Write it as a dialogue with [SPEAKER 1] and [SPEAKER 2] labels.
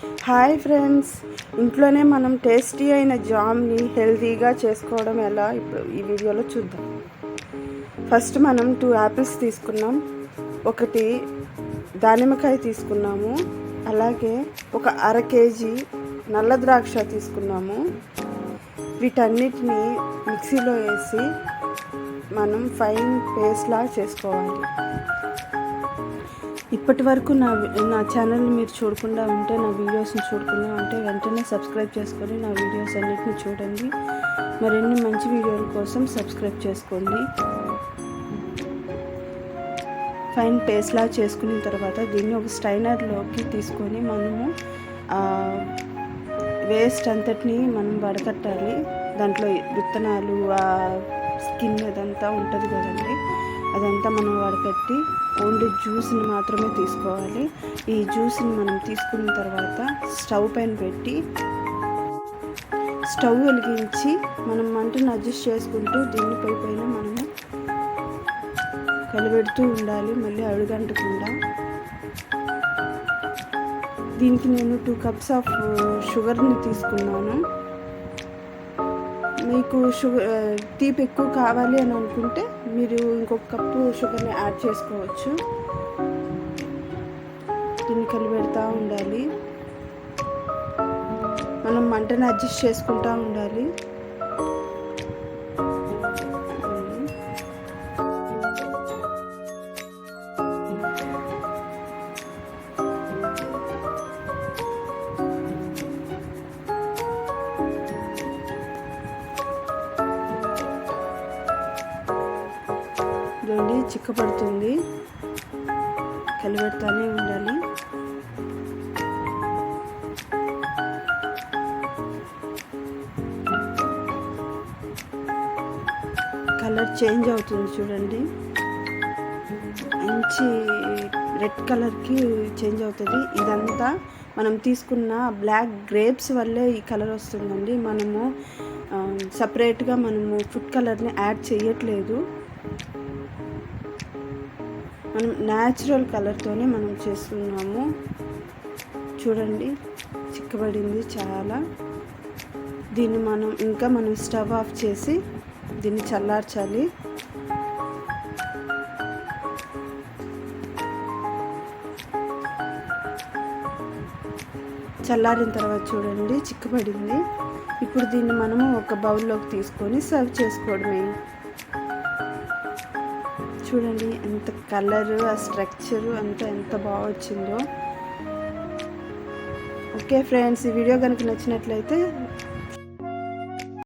[SPEAKER 1] Hi friends, ఇంట్లోనే మనం tasty అయిన జామ్ని హెల్తీగా చేసుకోవడం ఎలా ఇప్పుడు ఈ వీడియోలో చూద్దాం. ఫస్ట్ మనం 2 యాపిల్స్ తీసుకున్నాం, ఒకటి దానిమ్మకాయ తీసుకున్నాము, అలాగే ఒక అర కేజీ నల్ల ద్రాక్ష తీసుకున్నాము. వీటన్నిటిని మిక్సీలో వేసి మనం ఫైన్ పేస్ట్లా చేసుకోవాలి. ఇప్పటి వరకు నా ఛానల్ని మీరు చూడకుండా ఉంటే, నా వీడియోస్ని చూడకుండా ఉంటే వెంటనే సబ్స్క్రైబ్ చేసుకొని నా వీడియోస్ అన్నిటిని చూడండి. మరిన్ని మంచి వీడియోల కోసం సబ్స్క్రైబ్ చేసుకోండి. ఫైన్ పేస్ట్లా చేసుకున్న తర్వాత దీన్ని ఒక స్ట్రైనర్లోకి తీసుకొని మనము వేస్ట్ అంతటిని మనం వడకట్టాలి. దాంట్లో విత్తనాలు, స్కిన్ అదంతా ఉంటుంది కదండి, అదంతా మనం వడకట్టి ఓన్లీ జ్యూస్ని మాత్రమే తీసుకోవాలి. ఈ జ్యూస్ని మనం తీసుకున్న తర్వాత స్టవ్ పైన పెట్టి స్టవ్ వెలిగించి మనం మంటను అడ్జస్ట్ చేసుకుంటూ దీన్ని పైన మనము కలిపెడుతూ ఉండాలి, మళ్ళీ అడుగంటకుండా. దీనికి నేను 2 కప్స్ ఆఫ్ షుగర్ని తీసుకున్నాను. మీకు తీపి ఎక్కువ కావాలి అని అనుకుంటే మీరు ఇంకొక కప్పు షుగర్ని యాడ్ చేసుకోవచ్చు. దీన్ని కలిపెడతా ఉండాలి, మనం మంటను అడ్జస్ట్ చేసుకుంటూ ఉండాలి. చూడండి, చిక్కపడుతుంది, కలిపెడతానే ఉండాలి. కలర్ చేంజ్ అవుతుంది చూడండి, మంచి రెడ్ కలర్కి చేంజ్ అవుతుంది. ఇదంతా మనం తీసుకున్న బ్లాక్ గ్రేప్స్ వల్లే ఈ కలర్ వస్తుందండి. మనము సపరేట్గా మనము ఫుడ్ కలర్ని యాడ్ చేయట్లేదు, మనం న్యాచురల్ కలర్తోనే మనం చేస్తున్నాము. చూడండి, చిక్కబడింది చాలా. దీన్ని మనం స్టవ్ ఆఫ్ చేసి దీన్ని చల్లార్చాలి. చల్లారిన తర్వాత చూడండి, చిక్కబడింది. ఇప్పుడు దీన్ని మనము ఒక బౌల్లోకి తీసుకొని సర్వ్ చేసుకోవడమే. చూడండి ఎంత కలరు, ఆ స్ట్రక్చరు అంతా ఎంత బాగా వచ్చిందో. ఓకే ఫ్రెండ్స్, ఈ వీడియో కనుక నచ్చినట్లయితే